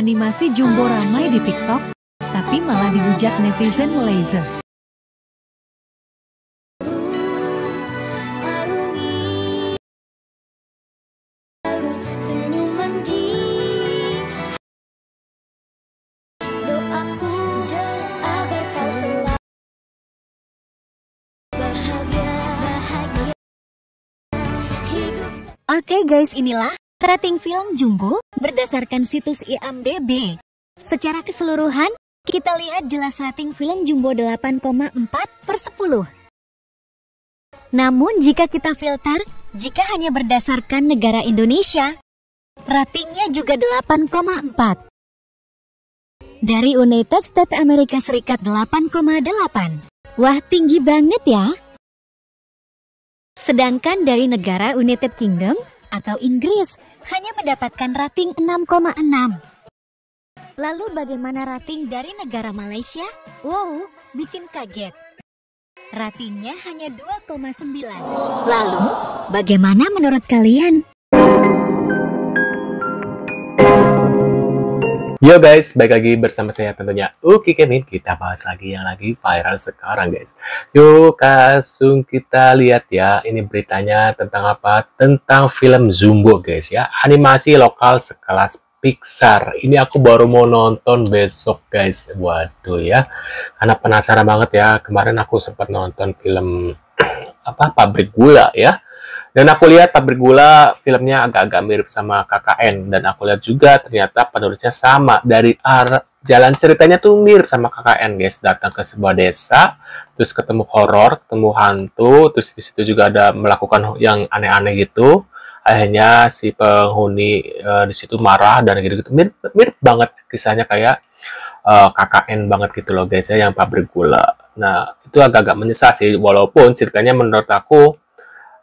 Animasi Jumbo ramai di TikTok, tapi malah dihujat netizen Malaysia. Oke guys, inilah rating film Jumbo berdasarkan situs IMDb. Secara keseluruhan, kita lihat jelas rating film Jumbo 8,4/10. Namun jika kita filter, jika hanya berdasarkan negara Indonesia, ratingnya juga 8,4. Dari United States Amerika Serikat 8,8. Wah, tinggi banget ya. Sedangkan dari negara United Kingdom atau Inggris hanya mendapatkan rating 6,6. Lalu bagaimana rating dari negara Malaysia? Wow, bikin kaget. Ratingnya hanya 2,9. Lalu, bagaimana menurut kalian? Yo guys, balik lagi bersama saya tentunya Uki Kemin. Kita bahas lagi yang lagi viral sekarang guys. Yuk langsung kita lihat ya. Ini beritanya tentang apa? Tentang film Jumbo guys ya. Animasi lokal sekelas Pixar. Ini aku baru mau nonton besok guys. Waduh ya. Karena penasaran banget ya. Kemarin aku sempat nonton film Pabrik Gula ya. Dan aku lihat Pabrik Gula filmnya agak-agak mirip sama KKN. Dan aku lihat juga ternyata penulisnya sama. Dari jalan ceritanya tuh mirip sama KKN guys. Datang ke sebuah desa, terus ketemu horor, ketemu hantu, terus di situ juga ada melakukan yang aneh-aneh gitu. Akhirnya si penghuni di situ marah dan gitu-gitu. Mirip banget kisahnya kayak KKN banget gitu loh guys ya, yang Pabrik Gula. Nah, itu agak-agak menyesal sih. Walaupun ceritanya menurut aku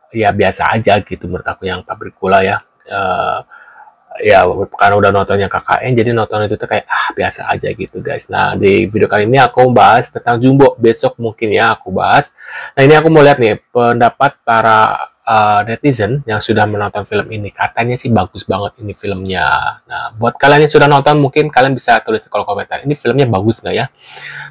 ya biasa aja gitu menurut aku yang Pabrik Gula ya. Ya karena udah nontonnya KKN jadi nonton itu tuh kayak biasa aja gitu guys. Nah di video kali ini aku bahas tentang Jumbo. Besok mungkin ya aku bahas. Nah ini aku mau lihat nih pendapat para netizen yang sudah menonton film ini. Katanya sih bagus banget ini filmnya. Nah buat kalian yang sudah nonton mungkin kalian bisa tulis di kolom komentar ini filmnya bagus nggak ya,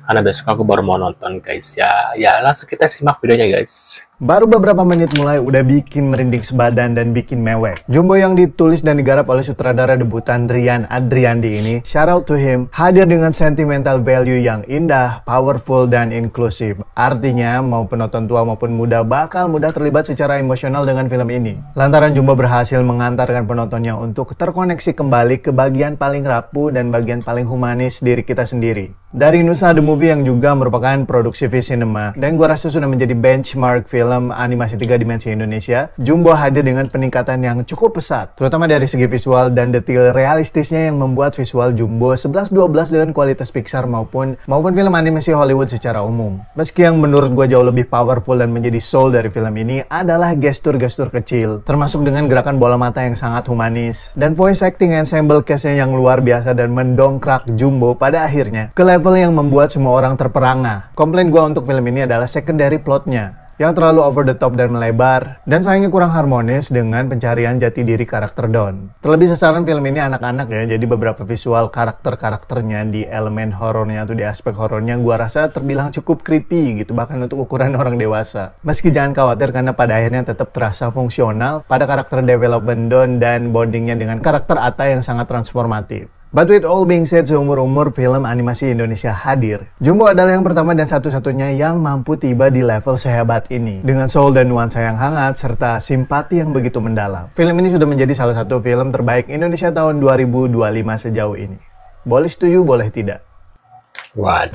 karena besok aku baru mau nonton guys ya. Ya langsung kita simak videonya guys. Baru beberapa menit mulai udah bikin merinding sebadan dan bikin mewek. Jumbo yang ditulis dan digarap oleh sutradara debutan Rian Adriandi ini, shout out to him, hadir dengan sentimental value yang indah, powerful, dan inklusif. Artinya, mau penonton tua maupun muda bakal mudah terlibat secara emosional dengan film ini. Lantaran Jumbo berhasil mengantarkan penontonnya untuk terkoneksi kembali ke bagian paling rapuh dan bagian paling humanis diri kita sendiri. Dari Nusa The Movie yang juga merupakan produksi V Cinema, dan gua rasa sudah menjadi benchmark film animasi 3 dimensi Indonesia, Jumbo hadir dengan peningkatan yang cukup pesat, terutama dari segi visual dan detail realistisnya yang membuat visual Jumbo 11-12 dengan kualitas Pixar maupun film animasi Hollywood secara umum. Meski yang menurut gua jauh lebih powerful dan menjadi soul dari film ini adalah gestur-gestur kecil, termasuk dengan gerakan bola mata yang sangat humanis, dan voice acting ensemble cast-nya yang luar biasa dan mendongkrak Jumbo pada akhirnya ke level yang membuat semua orang terperangah. Komplain gua untuk film ini adalah secondary plotnya yang terlalu over the top dan melebar, dan sayangnya kurang harmonis dengan pencarian jati diri karakter Don. Terlebih sasaran film ini anak-anak ya, jadi beberapa visual karakternya di elemen horornya atau di aspek horornya gua rasa terbilang cukup creepy gitu, bahkan untuk ukuran orang dewasa. Meski jangan khawatir karena pada akhirnya tetap terasa fungsional pada karakter development Don dan bondingnya dengan karakter Atta yang sangat transformatif. But with all being said, seumur-umur film animasi Indonesia hadir, Jumbo adalah yang pertama dan satu-satunya yang mampu tiba di level sehebat ini. Dengan soul dan nuansa yang hangat, serta simpati yang begitu mendalam. Film ini sudah menjadi salah satu film terbaik Indonesia tahun 2025 sejauh ini. Boleh setuju, boleh tidak.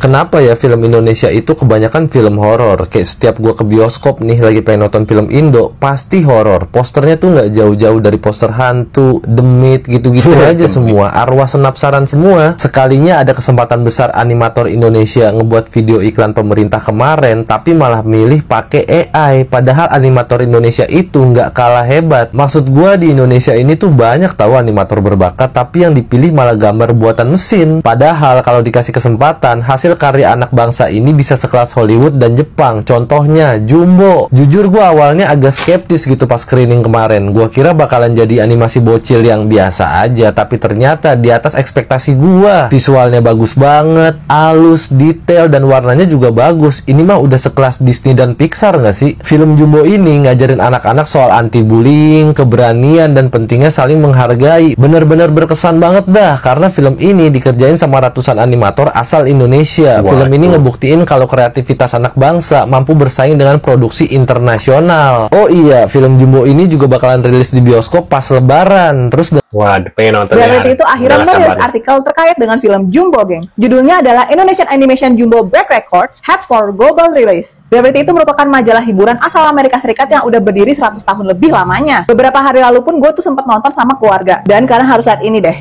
Kenapa ya film Indonesia itu kebanyakan film horor? Kayak setiap gua ke bioskop nih lagi pengen nonton film Indo, pasti horor. Posternya tuh nggak jauh-jauh dari poster hantu, demit, gitu-gitu aja semua. Arwah senapsaran semua. Sekalinya ada kesempatan besar animator Indonesia ngebuat video iklan pemerintah kemarin, tapi malah milih pakai AI. Padahal animator Indonesia itu nggak kalah hebat. Maksud gua di Indonesia ini tuh banyak tahu animator berbakat, tapi yang dipilih malah gambar buatan mesin. Padahal kalau dikasih kesempatan ratusan, hasil karya anak bangsa ini bisa sekelas Hollywood dan Jepang. Contohnya Jumbo. Jujur gue awalnya agak skeptis gitu pas screening kemarin. Gue kira bakalan jadi animasi bocil yang biasa aja, tapi ternyata di atas ekspektasi gue. Visualnya bagus banget, halus, detail, dan warnanya juga bagus. Ini mah udah sekelas Disney dan Pixar nggak sih? Film Jumbo ini ngajarin anak-anak soal anti-bullying, keberanian, dan pentingnya saling menghargai. Bener-bener berkesan banget dah, karena film ini dikerjain sama ratusan animator asal Indonesia. Film ini ngebuktiin kalau kreativitas anak bangsa mampu bersaing dengan produksi internasional. Oh iya, film Jumbo ini juga bakalan rilis di bioskop pas Lebaran. Terus wah, pengen nonton ya. Berarti itu akhirnya merilis artikel terkait dengan film Jumbo, gengs. Judulnya adalah Indonesian Animation Jumbo Break Records Head for Global Release. Berarti itu merupakan majalah hiburan asal Amerika Serikat yang udah berdiri 100 tahun lebih lamanya. Beberapa hari lalu pun gue tuh sempat nonton sama keluarga. Dan kalian harus lihat ini deh.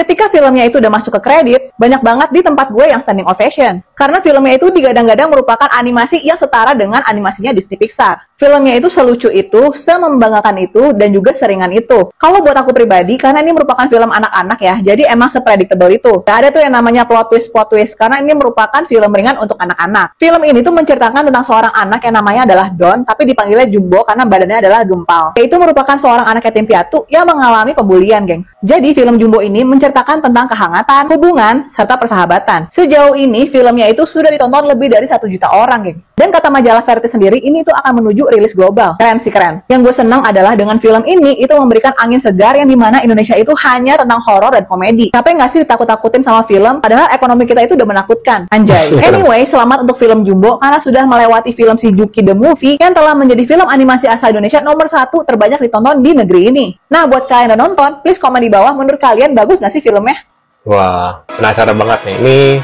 Ketika filmnya itu udah masuk ke kredit, banyak banget di tempat gue yang standing ovation. Karena filmnya itu digadang-gadang merupakan animasi yang setara dengan animasinya Disney Pixar. Filmnya itu selucu itu, semembanggakan itu, dan juga seringan itu. Kalau buat aku pribadi, karena ini merupakan film anak-anak ya, jadi emang sepredictable itu. Gak ada tuh yang namanya plot twist, karena ini merupakan film ringan untuk anak-anak. Film ini tuh menceritakan tentang seorang anak yang namanya adalah Don, tapi dipanggilnya Jumbo karena badannya adalah gempal. Yaitu merupakan seorang anak yatim piatu yang mengalami pembulian, gengs. Jadi film Jumbo ini menceritakan tentang kehangatan, hubungan, serta persahabatan. Sejauh ini, filmnya itu sudah ditonton lebih dari 1 juta orang, gengs. Dan kata majalah Variety sendiri, ini tuh akan menuju rilis global. Keren sih, keren. Yang gue senang adalah dengan film ini, itu memberikan angin segar yang dimana Indonesia itu hanya tentang horor dan komedi. Capek nggak sih ditakut-takutin sama film, padahal ekonomi kita itu udah menakutkan. Anjay. Anyway, selamat untuk film Jumbo, karena sudah melewati film si Juki the Movie, yang telah menjadi film animasi asal Indonesia nomor 1 terbanyak ditonton di negeri ini. Nah, buat kalian yang nonton, please komen di bawah, menurut kalian bagus nggak sih filmnya? Wah, penasaran banget nih.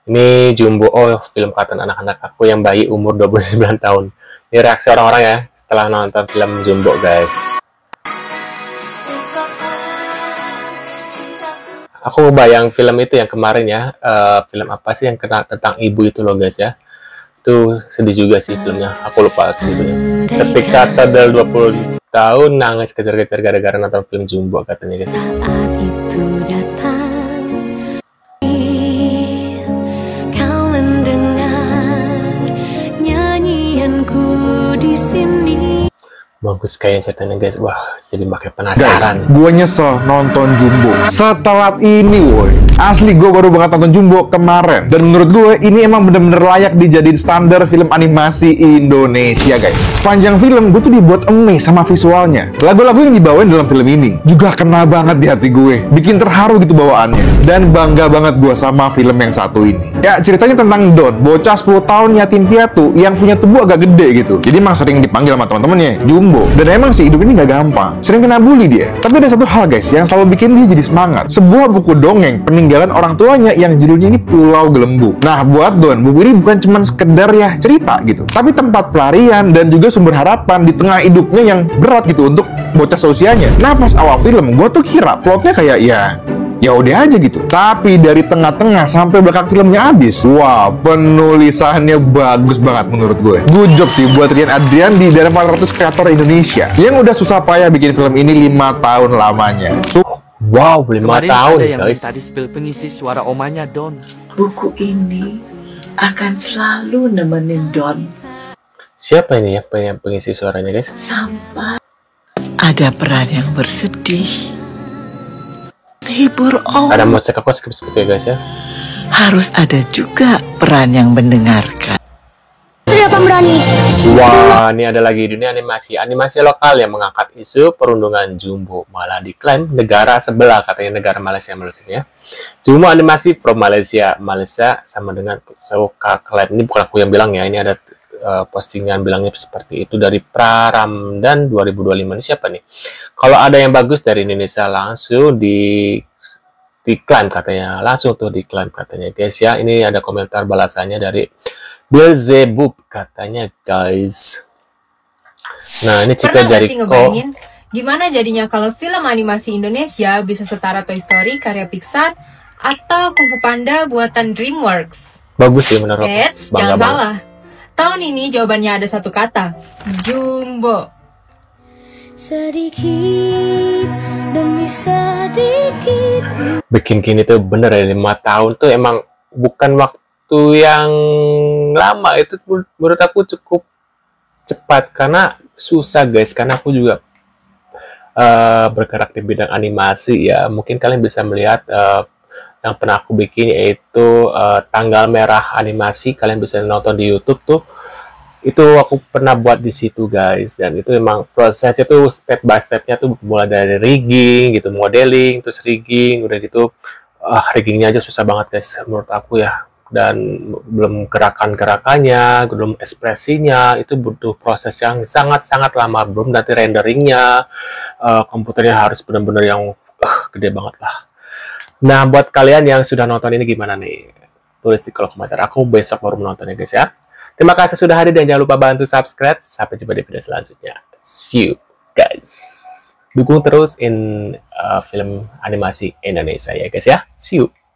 Ini Jumbo, film kartun anak-anak aku yang bayi umur 29 tahun. Ini reaksi orang-orang ya setelah nonton film Jumbo, guys. Aku bayang film itu yang kemarin ya, film apa sih yang tentang ibu itu loh, guys ya. Itu sedih juga sih filmnya, aku lupa judulnya. Ketika toddler 20 tahun nangis kejar-kejar gara-gara nonton film Jumbo katanya, guys. Saat itu datang, kau mendengar nyanyianku di sini. Bagus kayaknya ceritanya, guys. Wah, jadi makin penasaran. Gue nyesel nonton Jumbo setelah ini, woi. Asli gue baru banget nonton Jumbo kemarin. Dan menurut gue ini emang bener-bener layak dijadiin standar film animasi Indonesia, guys. Sepanjang film gue tuh dibuat amazed sama visualnya. Lagu-lagu yang dibawain dalam film ini juga kena banget di hati gue. Bikin terharu gitu bawaannya. Dan bangga banget gue sama film yang satu ini. Ya, ceritanya tentang Don, bocah 10 tahun yatim piatu yang punya tubuh agak gede gitu. Jadi emang sering dipanggil sama teman-temannya Jumbo. Dan emang sih hidup ini gak gampang, sering kena bully dia. Tapi ada satu hal, guys, yang selalu bikin dia jadi semangat. Sebuah buku dongeng peninggalan orang tuanya yang judulnya ini Pulau Gelembu. Nah, buat Don, buku ini bukan cuma sekedar ya cerita gitu, tapi tempat pelarian dan juga sumber harapan di tengah hidupnya yang berat gitu untuk bocah seusianya. Nah, pas awal film gue tuh kira plotnya kayak ya udah aja gitu. Tapi dari tengah-tengah sampai belakang filmnya habis, wah, penulisannya bagus banget menurut gue. Good job sih buat Rian Adriandi dari 400 kreator Indonesia yang udah susah payah bikin film ini 5 tahun lamanya. Wow, 5 tahun, ada yang guys. minta di-spill pengisi suara omanya Don. Buku ini akan selalu nemenin Don Siapa ini ya yang pengisi suaranya, guys? sampai ada peran yang bersedih, hibur Ada musik, aku skip ya, guys ya. harus ada juga peran yang mendengarkan. Wah, ini ada lagi dunia animasi lokal yang mengangkat isu perundungan Jumbo, malah diklaim negara sebelah, katanya negara Malaysia ya. Jumbo animasi from Malaysia sama dengan Soka klaim. Ini bukan aku yang bilang ya, ini ada postingan bilangnya seperti itu dari Praramdan 2025. Ini siapa nih? Kalau ada yang bagus dari Indonesia langsung diklaim katanya, langsung tuh diklaim katanya, guys ya. Ini ada komentar balasannya dari Belzebub katanya, guys. Nah, ini Cika Jericho. Gimana jadinya kalau film animasi Indonesia bisa setara Toy Story karya Pixar atau Kung Fu Panda buatan DreamWorks? Bagus sih menurut. Jangan salah. Tahun ini jawabannya ada satu kata, Jumbo. Sedikit demi Bikin gini tuh bener ya, 5 tahun tuh emang bukan waktu yang lama. Itu menurut aku cukup cepat karena susah guys, karena aku juga bergerak di bidang animasi ya. Mungkin kalian bisa melihat yang pernah aku bikin, yaitu tanggal merah animasi. Kalian bisa nonton di YouTube tuh, itu aku pernah buat di situ guys. Dan itu memang prosesnya tuh step by stepnya tuh mulai dari rigging gitu, modeling, terus rigging, udah gitu riggingnya aja susah banget guys menurut aku ya. Dan belum gerakan-gerakannya, belum ekspresinya, itu butuh proses yang sangat-sangat lama. Belum nanti renderingnya, komputernya harus benar-benar yang gede banget lah. Nah, buat kalian yang sudah nonton ini gimana nih? Tulis di kolom komentar. Aku besok baru menontonnya guys ya. Terima kasih sudah hadir dan jangan lupa bantu subscribe. Sampai jumpa di video selanjutnya. See you guys. Dukung terus film animasi Indonesia ya guys ya. See you.